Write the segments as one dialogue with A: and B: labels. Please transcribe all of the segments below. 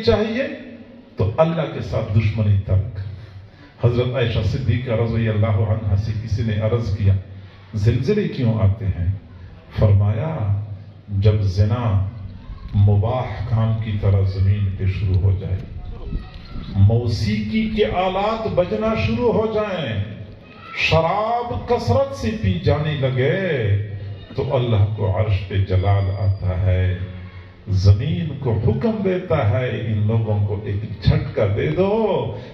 A: چاہیے تو اللہ کے ساتھ دشمنی ترک۔ حضرت عائشہ صدیقہ رضی اللہ عنہا سے کسی نے عرض کیا زلزلے کیوں آتے ہیں؟ فرمایا جب زنا مباح کام کی طرح زمین پہ شروع ہو جائے، موسیقی کے آلات بجنا شروع ہو جائیں، شراب کثرت سے پی جانے لگے، تو اللہ کو عرش پہ جلال آتا ہے، زمین کو حکم دیتا ہے ان لوگوں کو ایک جھٹکا دے دو،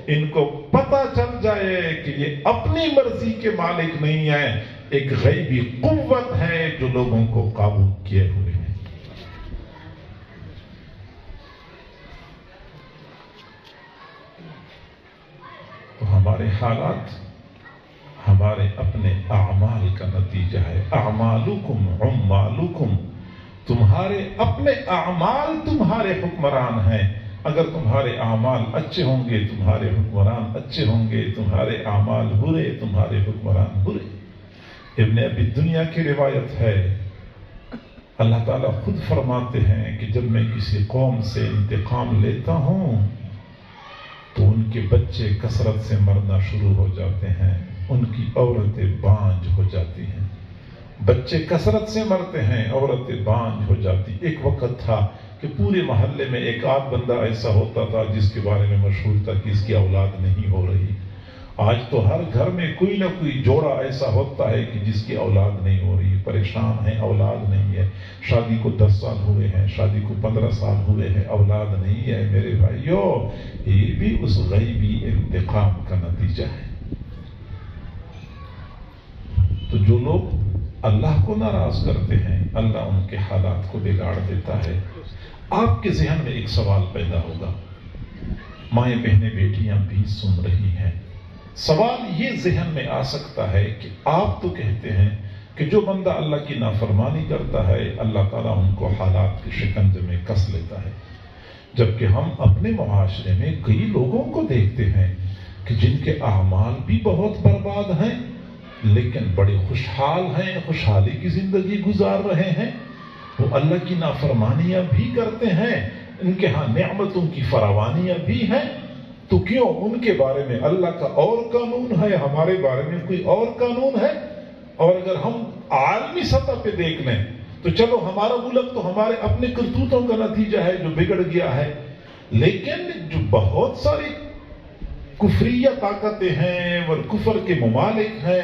A: ان کو پتہ چل جائے کہ یہ اپنی مرضی کے مالک نہیں ہیں، ایک غیبی قوت ہے جو لوگوں کو قابو کیے ہوئے ہیں۔ تو ہمارے حالات ہمارے اپنے اعمال کا نتیجہ ہے۔ اعمالکم عمالکم، تمہارے اپنے اعمال تمہارے حکمران ہیں۔ اگر تمہارے اعمال اچھے ہوں گے تمہارے حکمران اچھے ہوں گے، تمہارے اعمال برے تمہارے حکمران برے۔ ابن ابی دنیا کی روایت ہے، اللہ تعالیٰ خود فرماتے ہیں کہ جب میں کسی قوم سے انتقام لیتا ہوں تو ان کے بچے کثرت سے مرنا شروع ہو جاتے ہیں، ان کی عورتیں بانجھ ہو جاتی ہیں۔ بچے کثرت سے مرتے ہیں، عورتیں بانجھ ہو جاتی۔ ایک وقت تھا کہ پورے محلے میں ایک آدھ بندہ ایسا ہوتا تھا جس کے بارے میں مشہور تھا کہ اس کی اولاد نہیں ہو رہی۔ آج تو ہر گھر میں کوئی نہ کوئی جوڑا ایسا ہوتا ہے کہ جس کی اولاد نہیں ہو رہی، پریشان ہے، اولاد نہیں ہے، شادی کو 10 سال ہوئے ہیں، شادی کو 15 سال ہوئے ہیں، اولاد نہیں ہے۔ میرے بھائیو، یہ بھی اس غیبی انتقام کا نتیجہ ہے۔ تو جو لوگ اللہ کو ناراض کرتے ہیں، اللہ ان کے حالات کو بگاڑ دیتا ہے۔ آپ کے ذہن میں ایک سوال پیدا ہوگا، مائیں بہنیں بیٹیاں بھی سن رہی ہیں، سوال یہ ذہن میں آ سکتا ہے کہ آپ تو کہتے ہیں کہ جو بندہ اللہ کی نافرمانی کرتا ہے اللہ تعالیٰ ان کو حالات کے شکنجے میں کس لیتا ہے، جبکہ ہم اپنے معاشرے میں کئی لوگوں کو دیکھتے ہیں کہ جن کے اعمال بھی بہت برباد ہیں لیکن بڑے خوشحال ہیں، خوشحالی کی زندگی گزار رہے ہیں۔ وہ اللہ کی نافرمانیاں بھی کرتے ہیں، ان کے ہاں نعمتوں کی فراوانیاں بھی ہیں، تو کیوں ان کے بارے میں اللہ کا اور قانون ہے، ہمارے بارے میں کوئی اور قانون ہے؟ اور اگر ہم عالمی سطح پہ دیکھ لیں تو چلو ہمارا ملک تو ہمارے اپنے کرتوتوں کا نتیجہ ہے جو بگڑ گیا ہے، لیکن جو بہت ساری کفریہ طاقتیں ہیں اور کفر کے ممالک ہیں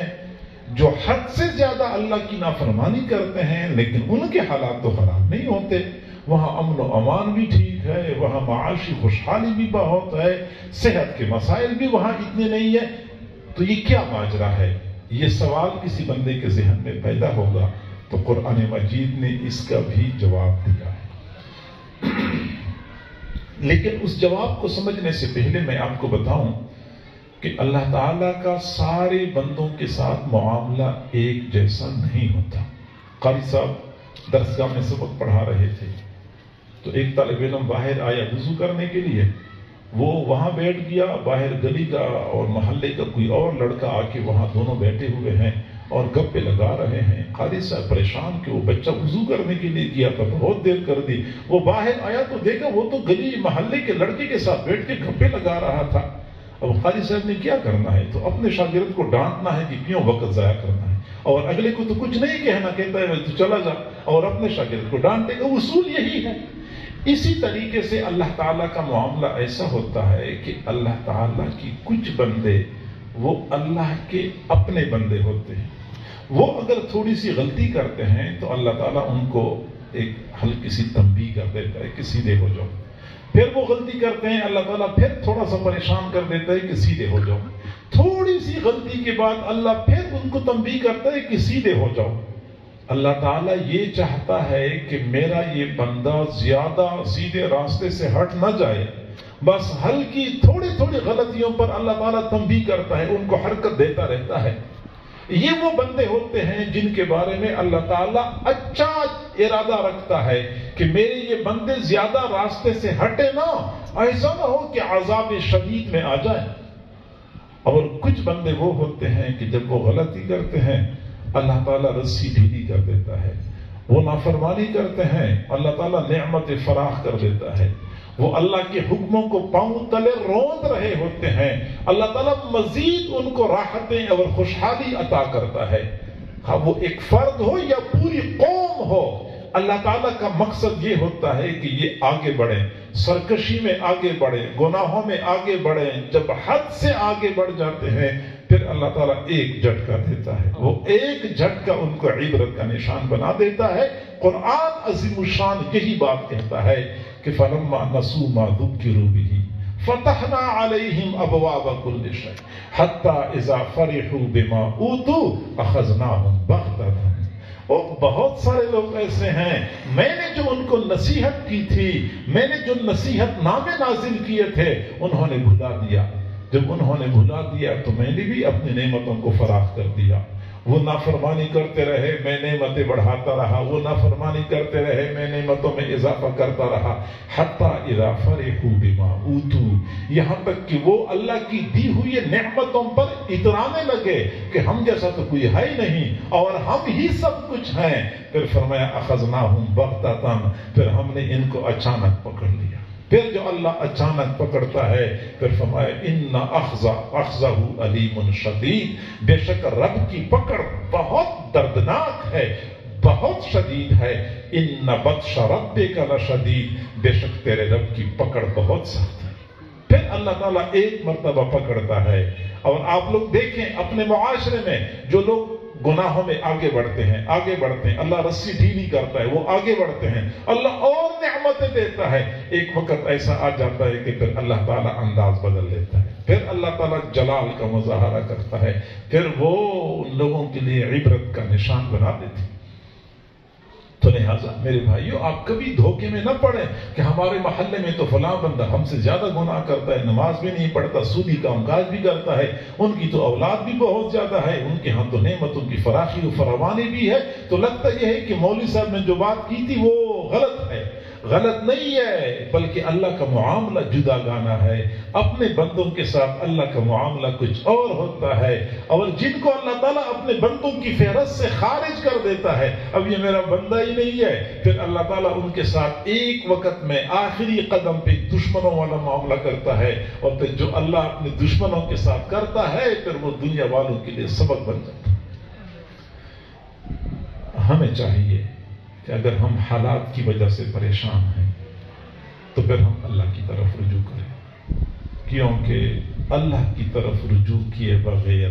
A: جو حد سے زیادہ اللہ کی نافرمانی کرتے ہیں لیکن ان کے حالات تو خراب نہیں ہوتے، وہاں امن و امان بھی ٹھیک ہے، وہاں معاشی خوشحالی بھی بہت ہے، صحت کے مسائل بھی وہاں اتنے نہیں ہیں، تو یہ کیا ماجرا ہے؟ یہ سوال کسی بندے کے ذہن میں پیدا ہوگا تو قرآن مجید نے اس کا بھی جواب دیا ہے۔ لیکن اس جواب کو سمجھنے سے پہلے میں آپ کو بتاؤں کہ اللہ تعالیٰ کا سارے بندوں کے ساتھ معاملہ ایک جیسا نہیں ہوتا۔ قاری صاحب درسگاہ میں سبق پڑھا رہے تھے تو ایک طالب علم باہر آیا وضو کرنے کے لیے، وہ وہاں بیٹھ گیا، باہر گلی کا اور محلے کا کوئی اور لڑکا آ کے وہاں دونوں بیٹھے ہوئے ہیں اور گپے لگا رہے ہیں۔ قاری صاحب پریشان کہ وہ بچہ وضو کرنے کے لیے گیا تھا، بہت دیر کر دی، وہ باہر آیا تو دیکھا وہ تو گلی محلے کے لڑکے کے ساتھ بیٹھ کے گپے لگا رہا تھا۔ اب قاری صاحب نے کیا کرنا ہے؟ تو اپنے شاگرد کو ڈانٹنا ہے کہ کیوں وقت ضائع کرنا ہے، اور اگلے کو تو کچھ نہیں کہنا، کہتا ہے تو چلا جا، اور اپنے شاگرد کو ڈانٹے گا۔ اصول یہی ہے۔ اسی طریقے سے اللہ تعالیٰ کا معاملہ ایسا ہوتا ہے کہ اللہ تعالیٰ کی کچھ بندے وہ اللہ کے اپنے بندے ہوتے ہیں، وہ اگر تھوڑی سی غلطی کرتے ہیں تو اللہ تعالیٰ ان کو ایک ہلکی سی تنبیہ کر دیتا ہے کہ سیدھے ہو جاؤ، پھر وہ غلطی کرتے ہیں اللہ تعالیٰ پھر تھوڑا سا پریشان کر دیتا ہے کہ سیدھے ہو جاؤ، تھوڑی سی غلطی کے بعد اللہ پھر ان کو تنبیہ کرتا ہے کہ سیدھے ہو جاؤ۔ اللہ تعالیٰ یہ چاہتا ہے کہ میرا یہ بندہ زیادہ سیدھے راستے سے ہٹ نہ جائے، بس ہلکی تھوڑی تھوڑی غلطیوں پر اللہ تعالیٰ تنبیہ کرتا ہے، ان کو حرکت دیتا رہتا ہے۔ یہ وہ بندے ہوتے ہیں جن کے بارے میں اللہ تعالیٰ اچھا ارادہ رکھتا ہے کہ میرے یہ بندے زیادہ راستے سے ہٹے نہ، ایسا نہ ہو کہ عذاب شدید میں آ جائے۔ اور کچھ بندے وہ ہوتے ہیں کہ جب وہ غلطی کرتے ہیں اللہ تعالیٰ رسی ڈھیلی کر دیتا ہے، وہ نافرمانی کرتے ہیں اللہ تعالیٰ نعمت فراخ کر دیتا ہے، وہ اللہ کے حکموں کو پاؤں تلے روند رہے ہوتے ہیں، اللہ تعالیٰ مزید ان کو راحتیں اور خوشحالی عطا کرتا ہے. ہاں وہ ایک فرد ہو یا پوری قوم ہو، اللہ تعالیٰ کا مقصد یہ ہوتا ہے کہ یہ آگے بڑھیں، سرکشی میں آگے بڑھیں، گناہوں میں آگے بڑھیں. جب حد سے آگے بڑھ جاتے ہیں پھر اللہ تعالیٰ ایک جھٹکا دیتا ہے، وہ ایک جھٹکا ان کو عبرت کا نشان بنا دیتا ہے. قرآن عظیم الشان یہی بات کہتا ہے کہ فَلَمَّا نَسُوا مَا ذُكِّرُوا بِهِ فَتَحْنَا عَلَيْهِمْ أَبْوَابَ كُلِّ شَيْءٍ حَتَّى إِذَا فَرِحُوا بِمَا أُوتُوا أَخَذْنَاهُمْ بَغْتَةً. اور بہت سارے لوگ ایسے ہیں، میں نے جو ان کو نصیحت کی تھی، میں نے جو نصیحت نامے نازل کیے تھے، انہوں نے بھلا دیا. جب انہوں نے بھلا دیا تو میں نے بھی اپنی نعمتوں کو فراخ کر دیا. وہ نافرمانی کرتے رہے، میں نعمتیں بڑھاتا رہا، وہ نافرمانی کرتے رہے، میں نعمتوں میں اضافہ کرتا رہا. حَتَّى إِذَا فَرِحُوا بِمَا أُوتُوا، یہاں تک کہ وہ اللہ کی دی ہوئی نعمتوں پر اترانے لگے کہ ہم جیسا تو کوئی ہے ہی نہیں اور ہم ہی سب کچھ ہیں. پھر فرمایا أَخَذْنَاهُمْ بَغْتَةً، پھر ہم نے ان کو اچانک پکڑ لیا. پھر جو اللہ اچانک پکڑتا ہے پھر فرمایا ان اخذہ علیم شدید، بے شک رب کی پکڑ بہت دردناک ہے، بہت شدید ہے. ان بطش ربک لشدید، بے شک تیرے رب کی پکڑ بہت سخت ہے. پھر اللہ تعالیٰ ایک مرتبہ پکڑتا ہے. اور آپ لوگ دیکھیں اپنے معاشرے میں جو لوگ گناہوں میں آگے بڑھتے ہیں، آگے بڑھتے ہیں، اللہ رسی ڈھیلی کرتا ہے، وہ آگے بڑھتے ہیں، اللہ اور نعمتیں دیتا ہے. ایک وقت ایسا آ جاتا ہے کہ پھر اللہ تعالیٰ انداز بدل لیتا ہے، پھر اللہ تعالیٰ جلال کا مظاہرہ کرتا ہے، پھر وہ ان لوگوں کے لیے عبرت کا نشان بنا دیتی. تو لہٰذا میرے بھائیو آپ کبھی دھوکے میں نہ پڑیں کہ ہمارے محلے میں تو فلاں بندہ ہم سے زیادہ گناہ کرتا ہے، نماز بھی نہیں پڑھتا، سودی کام کاج بھی کرتا ہے، ان کی تو اولاد بھی بہت زیادہ ہے، ان کے ہاں تو نعمتوں کی فراخی و فراوانی بھی ہے. تو لگتا یہ ہے کہ مولوی صاحب نے جو بات کی تھی وہ غلط ہے. غلط نہیں ہے، بلکہ اللہ کا معاملہ جدا گانا ہے. اپنے بندوں کے ساتھ اللہ کا معاملہ کچھ اور ہوتا ہے، اور جن کو اللہ تعالیٰ اپنے بندوں کی فہرست سے خارج کر دیتا ہے، اب یہ میرا بندہ ہی نہیں ہے، پھر اللہ تعالیٰ ان کے ساتھ ایک وقت میں آخری قدم پہ دشمنوں والا معاملہ کرتا ہے. اور پھر جو اللہ اپنے دشمنوں کے ساتھ کرتا ہے پھر وہ دنیا والوں کے لیے سبق بن جاتا ہے. ہمیں چاہیے کہ اگر ہم حالات کی وجہ سے پریشان ہیں تو پھر ہم اللہ کی طرف رجوع کریں، کیونکہ اللہ کی طرف رجوع کیے بغیر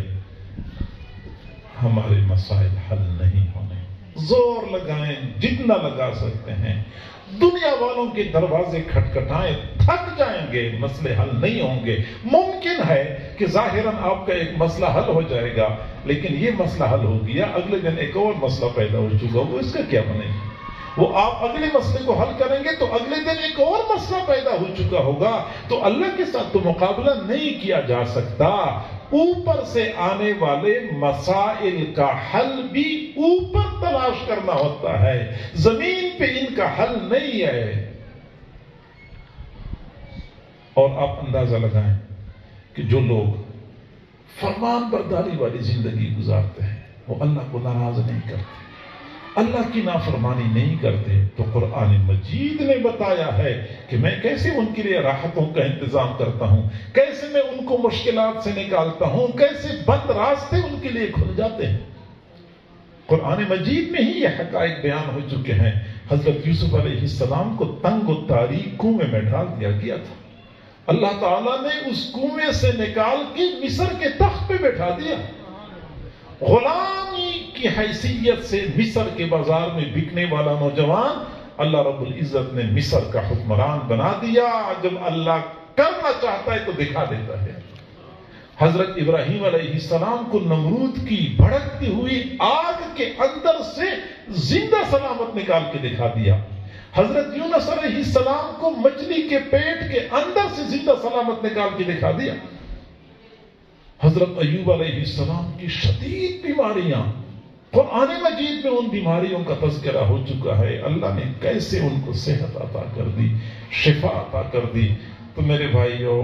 A: ہمارے مسائل حل نہیں ہونے. زور لگائیں جتنا لگا سکتے ہیں، دنیا والوں کے دروازے کھٹکھٹائیں، تھک جائیں گے، مسئلے حل نہیں ہوں گے. ممکن ہے کہ ظاہراً آپ کا ایک مسئلہ حل ہو جائے گا، لیکن یہ مسئلہ حل ہو گیا، اگلے دن ایک اور مسئلہ پیدا ہو چکا، وہ اس کا کیا بنے گا؟ وہ آپ اگلے مسئلے کو حل کریں گے تو اگلے دن ایک اور مسئلہ پیدا ہو چکا ہوگا. تو اللہ کے ساتھ تو مقابلہ نہیں کیا جا سکتا. اوپر سے آنے والے مسائل کا حل بھی اوپر تلاش کرنا ہوتا ہے، زمین پہ ان کا حل نہیں ہے. اور آپ اندازہ لگائیں کہ جو لوگ فرمان برداری والی زندگی گزارتے ہیں وہ اللہ کو ناراض نہیں کرتے، اللہ کی نافرمانی نہیں کرتے. تو قرآن مجید نے بتایا ہے کہ میں کیسے ان کے لیے راحتوں کا انتظام کرتا ہوں، کیسے میں ان کو مشکلات سے نکالتا ہوں، کیسے بند راستے ان کے لیے کھل جاتے ہیں. قرآن مجید میں ہی یہ حقائق بیان ہو چکے ہیں. حضرت یوسف علیہ السلام کو تنگ و تاریک کنویں میں ڈال دیا گیا تھا، اللہ تعالیٰ نے اس کنویں سے نکال کے مصر کے تخت پہ بیٹھا دیا. غلامی کی حیثیت سے مصر کے بازار میں بکنے والا نوجوان اللہ رب العزت نے مصر کا حکمران بنا دیا. جب اللہ کرنا چاہتا ہے تو دکھا دیتا ہے. حضرت ابراہیم علیہ السلام کو نمرود کی بھڑکتی ہوئی آگ کے اندر سے زندہ سلامت نکال کے دکھا دیا. حضرت یونس علیہ السلام کو مچھلی کے پیٹ کے اندر سے زندہ سلامت نکال کے دکھا دیا. حضرت ایوب علیہ السلام کی شدید بیماریاں، قرآن مجید میں ان بیماریوں کا تذکرہ ہو چکا ہے. اللہ نے کیسے ان کو صحت عطا کر دی، شفا عطا کر دی. تو میرے بھائیو،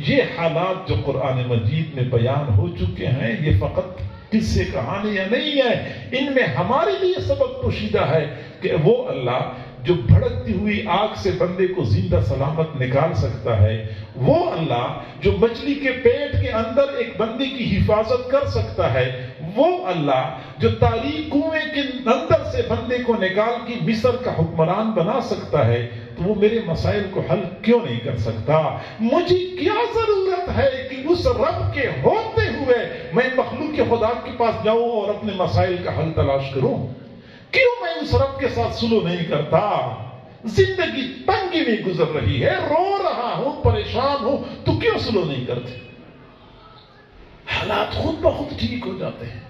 A: یہ حالات جو قرآن مجید میں بیان ہو چکے ہیں یہ فقط قصے کہانیاں نہیں ہیں، ان میں ہمارے لیے سبق پوشیدہ ہے کہ وہ اللہ جو بھڑکتی ہوئی آگ سے بندے کو زندہ سلامت نکال سکتا ہے، وہ اللہ جو مچھلی کے پیٹ کے اندر ایک بندے کی حفاظت کر سکتا ہے، وہ اللہ جو تاریک کنویں کے اندر سے بندے کو نکال کے مصر کا حکمران بنا سکتا ہے، تو وہ میرے مسائل کو حل کیوں نہیں کر سکتا؟ مجھے کیا ضرورت ہے کہ اس رب کے ہوتے ہوئے میں مخلوق خدا کے پاس جاؤں اور اپنے مسائل کا حل تلاش کروں؟ کیوں میں اس رب کے ساتھ سلو نہیں کرتا؟ زندگی تنگی میں گزر رہی ہے، رو رہا ہوں، پریشان ہوں، تو کیوں سلو نہیں کرتے؟ حالات خود بخود ٹھیک ہو جاتے ہیں۔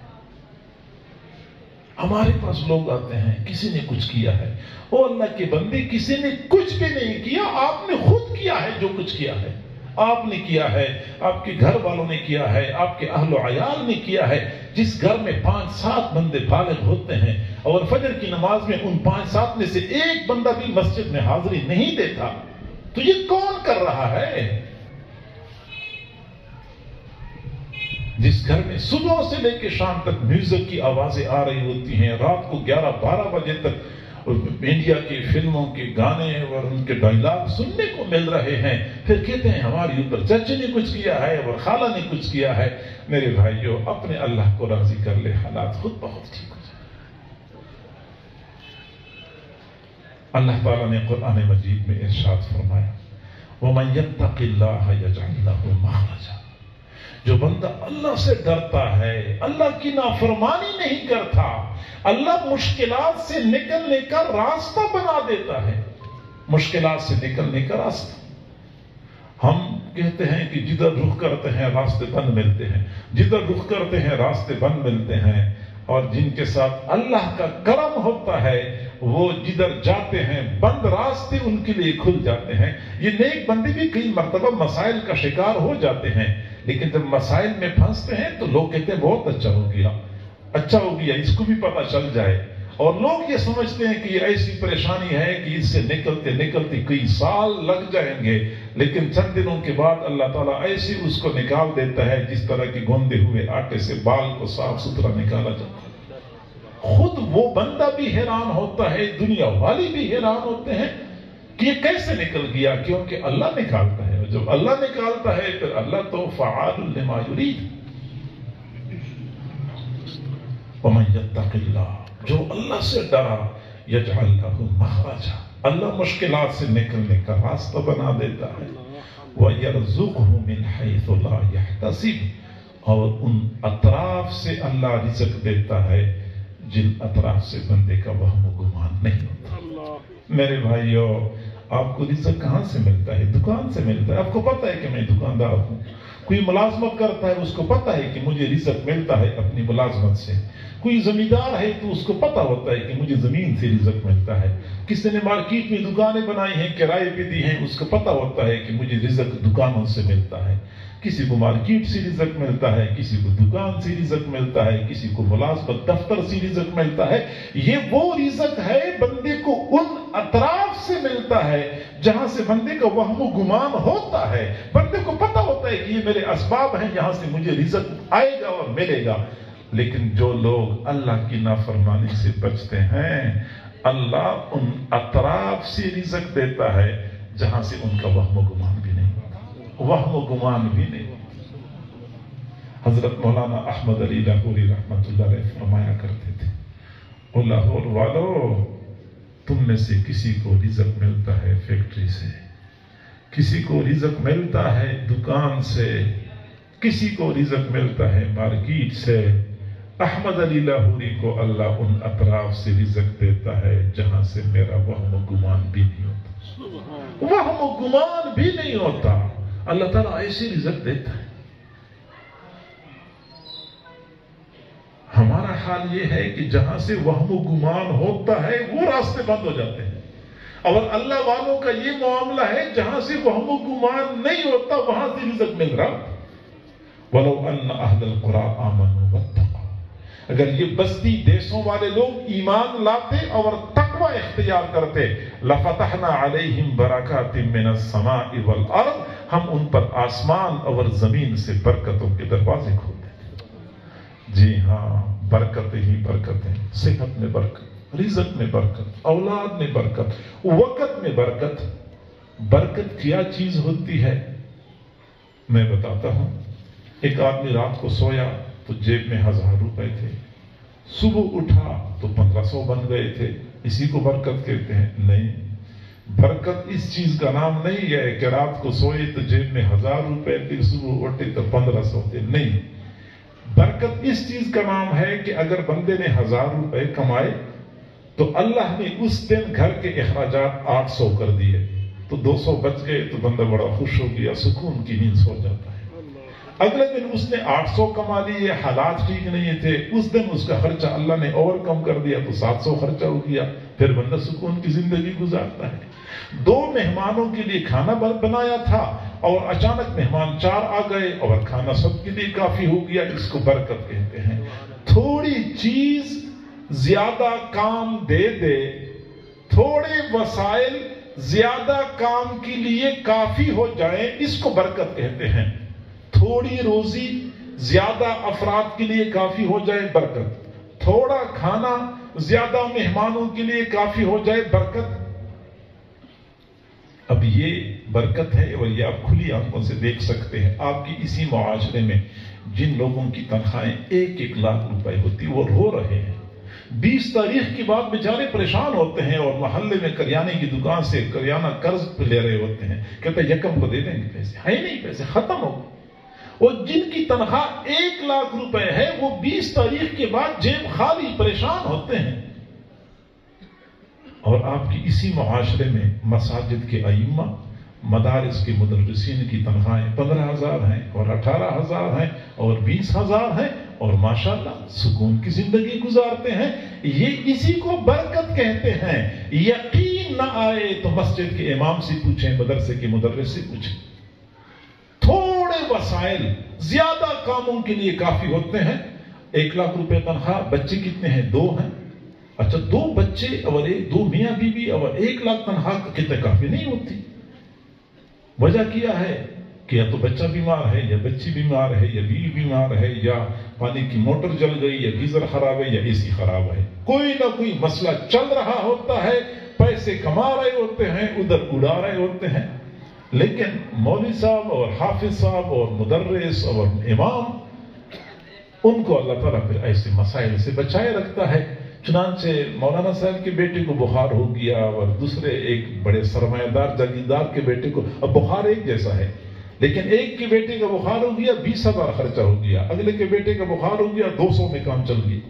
A: ہمارے پاس لوگ آتے ہیں، کسی نے کچھ کیا ہے، او اللہ کے بندے کسی نے کچھ بھی نہیں کیا، آپ نے خود کیا ہے جو کچھ کیا ہے، آپ نے کیا ہے، آپ کے گھر والوں نے کیا ہے، آپ کے اہل و عیال نے کیا ہے۔ جس گھر میں 5-7 بندے بالغ ہوتے ہیں اور فجر کی نماز میں ان 5-7 میں سے ایک بندہ بھی مسجد میں حاضری نہیں دیتا، تو یہ کون کر رہا ہے؟ جس گھر میں صبح سے لے کے شام تک میوزک کی آوازیں آ رہی ہوتی ہیں، رات کو 11-12 بجے تک انڈیا کی فلموں کے گانے اور ان کے ڈائلاگ سننے کو مل رہے ہیں، پھر کہتے ہیں ہمارے اوپر چچے نے کچھ کیا ہے اور خالہ نے کچھ کیا ہے۔ میرے بھائیو، اپنے اللہ کو راضی کر لے، حالات خود بخود ٹھیک ہو جائیں۔ اللہ تعالیٰ نے قرآن مجید میں ارشاد فرمایا، وَمَن يَتَّقِ اللَّهَ يَجْعَل لَّهُ مَخْرَجًا۔ جو بندہ اللہ سے ڈرتا ہے، اللہ کی نافرمانی نہیں کرتا، اللہ مشکلات سے نکلنے کا راستہ بنا دیتا ہے۔ مشکلات سے نکلنے کا راستہ۔ ہم کہتے ہیں کہ جدھر رخ کرتے ہیں راستے بند ملتے ہیں، جدھر رخ کرتے ہیں راستے بند ملتے ہیں، اور جن کے ساتھ اللہ کا کرم ہوتا ہے وہ جدھر جاتے ہیں بند راستے ان کے لیے کھل جاتے ہیں۔ یہ نیک بندے بھی کئی مرتبہ مسائل کا شکار ہو جاتے ہیں، لیکن جب مسائل میں پھنستے ہیں تو لوگ کہتے ہیں بہت اچھا ہو گیا، اچھا ہو گیا، اس کو بھی پتہ چل جائے۔ اور لوگ یہ سمجھتے ہیں کہ یہ ایسی پریشانی ہے کہ اس سے نکلتے نکلتے کئی سال لگ جائیں گے، لیکن چند دنوں کے بعد اللہ تعالیٰ ایسے اس کو نکال دیتا ہے جس طرح کی گوندے ہوئے آٹے سے بال کو صاف ستھرا نکالا جاتا ہے۔ خود وہ بندہ بھی حیران ہوتا ہے، دنیا والی بھی حیران ہوتے ہیں کہ یہ کیسے نکل گیا، کیونکہ اللہ نکالتا ہے۔ جب اللہ نکالتا ہے پھر اللہ تو فعال لما یرید۔ وَمَن يَتَّقِ اللَّهَ، جو اللہ سے ڈرا، یجعل لہ مخرجا، اللہ مشکلات سے نکلنے کا راستہ بنا دیتا ہے، وَيَرْزُقْهُ مِنْ حَيْثُ لَا يَحْتَسِبُ، اور ان اطراف سے اللہ رزق دیتا ہے جن اطراف سے بندے کا وہم و گمان نہیں ہوتا۔ میرے بھائیو، آپ کو رزق کہاں سے ملتا ہے؟ دکان سے ملتا ہے۔ آپ کو پتہ ہے کہ میں دکاندار ہوں، کوئی ملازمت کرتا ہے اس کو پتہ ہے کہ مجھے رزق ملتا ہے اپنی ملازمت سے، کوئی زمیندار ہے تو اس کو پتہ ہوتا ہے کہ مجھے زمین سے رزق ملتا ہے، کسی نے مارکیٹ میں دکانیں بنائی ہیں کرائے پہ دی ہیں، اس کو پتہ ہوتا ہے کہ مجھے رزق دکانوں سے ملتا ہے۔ کسی کو مارکیٹ سے رزق ملتا ہے، کسی کو دکان سے رزق ملتا ہے، کسی کو ملازمت دفتر سے رزق ملتا ہے۔ یہ وہ رزق ہے بندے کو ان اطراف سے ملتا ہے جہاں سے بندے کا وہم و گمان ہوتا ہے، بندے کو پتہ ہوتا ہے کہ یہ میرے اسباب ہیں، یہاں سے مجھے رزق آئے گا اور ملے گا۔ لیکن جو لوگ اللہ کی نافرمانی سے بچتے ہیں، اللہ ان اطراف سے رزق دیتا ہے جہاں سے ان کا وہم و گمان بھی نہیں ہوتا، وہم و گمان بھی نہیں ہوتا۔ حضرت مولانا احمد علی لاہوری رحمۃ اللہ علیہ فرمایا کرتے تھے، او لاہور والو، تم میں سے کسی کو رزق ملتا ہے فیکٹری سے، کسی کو رزق ملتا ہے دکان سے، کسی کو رزق ملتا ہے مارکیٹ سے۔ احمد علی لاہوری کو اللہ ان اطراف سے رزق دیتا ہے جہاں سے میرا وہم و گمان بھی نہیں ہوتا، وہم و گمان بھی نہیں ہوتا۔ اللہ تعالیٰ ایسی رزق دیتا ہے۔ ہمارا حال یہ ہے کہ جہاں سے وہم و گمان ہوتا ہے وہ راستے بند ہو جاتے ہیں، اور اللہ والوں کا یہ معاملہ ہے جہاں سے وہم و گمان نہیں ہوتا وہاں سے رزق مل رہا۔ وَلَوْ أَنَّ أَهْلَ الْقُرَىٰ آمَنُوا وَاتَّقَوْا، اگر یہ بستی دیسوں والے لوگ ایمان لاتے اور تقوی اختیار کرتے، لَفَتَحْنَا عَلَيْهِمْ بَرَكَاتٍ مِّنَ السَّمَاءِ وَالْأَرْضِ، ہم ان پر آسمان اور زمین سے برکتوں کے دروازے کھول دیتے۔ جی ہاں، برکتیں ہی برکتیں، صحت میں برکت، رزق میں برکت، اولاد میں برکت، وقت میں برکت۔ برکت کیا چیز ہوتی ہے میں بتاتا ہوں۔ ایک آدمی رات کو سویا تو جیب میں 1000 روپے تھے، صبح اٹھا تو 1500 بن گئے تھے، اسی کو برکت کہتے ہیں؟ نہیں، برکت اس چیز کا نام نہیں ہے کہ رات کو سوئے تو جیب میں 1000 روپے تھے، صبح اٹھے تو 1500 تھے، نہیں۔ برکت اس چیز کا نام ہے کہ اگر بندے نے 1000 روپے کمائے تو اللہ نے اس دن گھر کے اخراجات 800 کر دیے تو 200 بچ گئے تو بندہ بڑا خوش ہو گیا، سکون کی نیند سو جاتا ہے۔ اگلے دن اس نے 800 کما لیے، حالات ٹھیک نہیں تھے، اس دن اس کا خرچہ اللہ نے اور کم کر دیا تو 700 خرچہ ہو گیا، پھر بندہ سکون کی زندگی گزارتا ہے۔ 2 مہمانوں کے لیے کھانا بنایا تھا اور اچانک مہمان 4 آ گئے اور کھانا سب کے لیے کافی ہو گیا، اس کو برکت کہتے ہیں۔ تھوڑی چیز زیادہ کام دے دے، تھوڑے وسائل زیادہ کام کے لیے کافی ہو جائیں، اس کو برکت کہتے ہیں۔ تھوڑی روزی زیادہ افراد کے لیے کافی ہو جائے، برکت۔ تھوڑا کھانا زیادہ مہمانوں کے لیے کافی ہو جائے، برکت۔ اب یہ برکت ہے اور یہ آپ کھلی آنکھوں سے دیکھ سکتے ہیں۔ آپ کی اسی معاشرے میں جن لوگوں کی تنخواہیں 1-1 لاکھ روپے ہوتی وہ رو رہے ہیں، 20 تاریخ کے بعد بیچارے پریشان ہوتے ہیں اور محلے میں کریانے کی دکان سے کریانہ قرض پہ لے رہے ہوتے ہیں، کہتے ہیں یکم کو دے دیں گے، پیسے ہے نہیں، پیسے ختم ہو گئے۔ اور جن کی تنخواہ 1 لاکھ روپے ہے وہ 20 تاریخ کے بعد جیب خالی، پریشان ہوتے ہیں۔ اور آپ کی اسی معاشرے میں مساجد کے ائمہ، مدارس کے مدرسین کی تنخواہیں 15,000 ہیں اور 18,000 ہیں اور 20,000 ہیں اور ماشاءاللہ سکون کی زندگی گزارتے ہیں۔ یہ اسی کو برکت کہتے ہیں۔ یقین نہ آئے تو مسجد کے امام سے پوچھیں، مدرسے کے مدرس سے پوچھیں۔ تھوڑے وسائل زیادہ کاموں کے لیے کافی ہوتے ہیں۔ 1 لاکھ روپے تنخواہ، بچے کتنے ہیں؟ 2 ہیں۔ اچھا 2 بچے اور 2 میاں بیوی اور 1 لاکھ تنخواہ کتنے کافی نہیں ہوتی۔ وجہ کیا ہے کہ یا تو بچہ بیمار ہے یا بچی بیمار ہے یا بیوی بیمار ہے یا پانی کی موٹر جل گئی یا گیزر خراب ہے یا اے سی خراب ہے، کوئی نہ کوئی مسئلہ چل رہا ہوتا ہے، پیسے کما رہے ہوتے ہیں، ادھر اڑا رہے ہوتے ہیں۔ لیکن مولوی صاحب اور حافظ صاحب اور مدرس اور امام، ان کو اللہ تعالیٰ پھر ایسے مسائل سے بچائے رکھتا ہے۔ چنانچہ مولانا صاحب کے بیٹے کو بخار ہو گیا اور دوسرے ایک بڑے سرمایہ دار جاگیردار کے بیٹے کو، اب بخار ایک جیسا ہے لیکن ایک کے بیٹے کا بخار ہو گیا 20,000 خرچہ ہو گیا، اگلے کے بیٹے کا بخار ہو گیا 200 میں کام چل گیا۔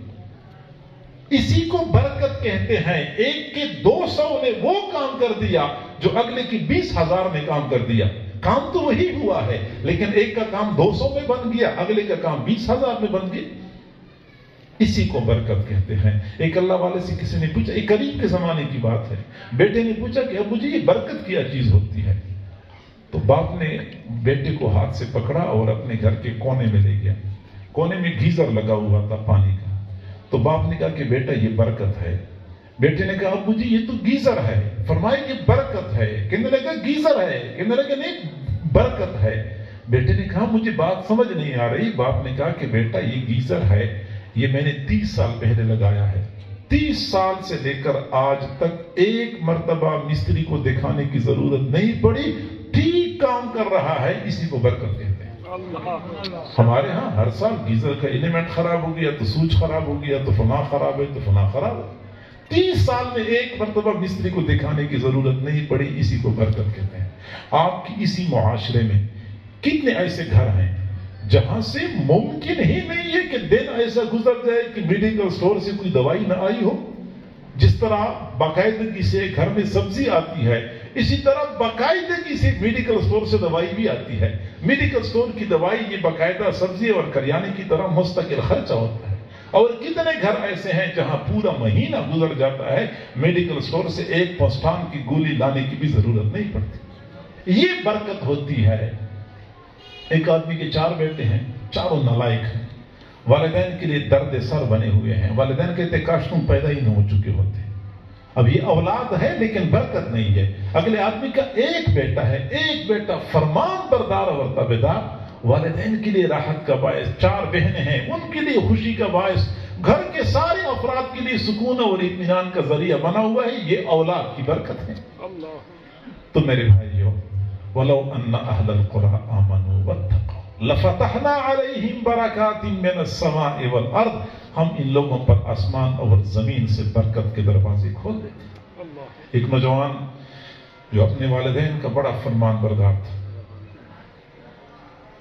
A: اسی کو برکت کہتے ہیں۔ ایک کے 200 نے وہ کام کر دیا جو اگلے کی 20,000 میں کام کر دیا۔ کام تو وہی ہوا ہے لیکن ایک کا کام 200 میں بن گیا، اگلے کا کام 20,000 میں بن گیا۔ اسی کو برکت کہتے ہیں۔ ایک اللہ والے سے کسی نے پوچھا، ایک قریب کے زمانے کی بات ہے، بیٹے نے پوچھا کہ ابو جی یہ برکت کیا چیز ہوتی ہے؟ تو باپ نے بیٹے کو ہاتھ سے پکڑا اور اپنے گھر کے کونے میں لے گیا۔ کونے میں گیزر لگا ہوا تھا پانی کا، تو باپ نے کہا کہ بیٹا یہ برکت ہے۔ بیٹے نے کہا ابو جی یہ تو گیزر ہے۔ فرمایا یہ برکت ہے۔ کہنے لگا گیزر ہے، کہنے لگا نہیں برکت ہے۔ بیٹے نے کہا مجھے بات سمجھ نہیں آ رہی۔ باپ نے کہا کہ بیٹا یہ گیزر ہے، یہ میں نے 30 سال پہلے لگایا ہے، 30 سال سے لے کر آج تک ایک مرتبہ مستری کو دکھانے کی ضرورت نہیں پڑی، ٹھیک کام کر رہا ہے، اسی کو برکت کہتے ہیں۔ ہمارے ہاں ہر سال گیزر کا ایلیمنٹ خراب ہو گیا تو سوئچ خراب ہو گیا تو فلاں خراب ہے تو فلاں خراب ہے، 30 سال میں ایک مرتبہ مستری کو دکھانے کی ضرورت نہیں پڑی، اسی کو برکت کہتے ہیں۔ آپ کی اسی معاشرے میں کتنے ایسے گھر ہیں جہاں سے ممکن ہی نہیں ہے کہ دن ایسا گزر جائے کہ میڈیکل سٹور سے کوئی دوائی نہ آئی ہو۔ جس طرح باقاعدگی سے گھر میں سبزی آتی ہے، اسی طرح باقاعدگی سے میڈیکل سٹور سے دوائی بھی آتی ہے۔ میڈیکل سٹور کی دوائی یہ باقاعدہ سبزی اور کریانے کی طرح مستقل خرچہ ہوتا ہے۔ اور کتنے گھر ایسے ہیں جہاں پورا مہینہ گزر جاتا ہے، میڈیکل سٹور سے ایک پوسٹان کی گولی لانے کی بھی ضرورت نہیں پڑتی۔ یہ برکت ہوتی ہے۔ ایک آدمی کے 4 بیٹے ہیں، چاروں نالائق ہیں، والدین کے لیے درد سر بنے ہوئے ہیں۔ والدین کہتے کاش تم پیدا ہی نہ ہو چکے ہوتے۔ اب یہ اولاد ہے لیکن برکت نہیں ہے۔ اگلے آدمی کا ایک بیٹا ہے، ایک بیٹا فرمان بردار اور تابعدار، والدین کے لیے راحت کا باعث۔ 4 بہنیں ہیں، ان کے لیے خوشی کا باعث۔ گھر کے سارے افراد کے لیے سکون اور اطمینان کا ذریعہ بنا ہوا ہے، یہ اولاد کی برکت ہے۔ تو میرے بھائیوں، وَلَوْ أَنَّ أَهْلَ الْقُرَىٰ آمَنُوا وَاتَّقَوْا لَفَتَحْنَا عَلَيْهِمْ بَرَكَاتٍ مِّنَ السَّمَاءِ وَالْأَرْضِ، ہم ان لوگوں پر آسمان اور زمین سے برکت کے دروازے کھول دیتے۔ ایک نوجوان جو اپنے والدین کا بڑا فرمان بردار تھا،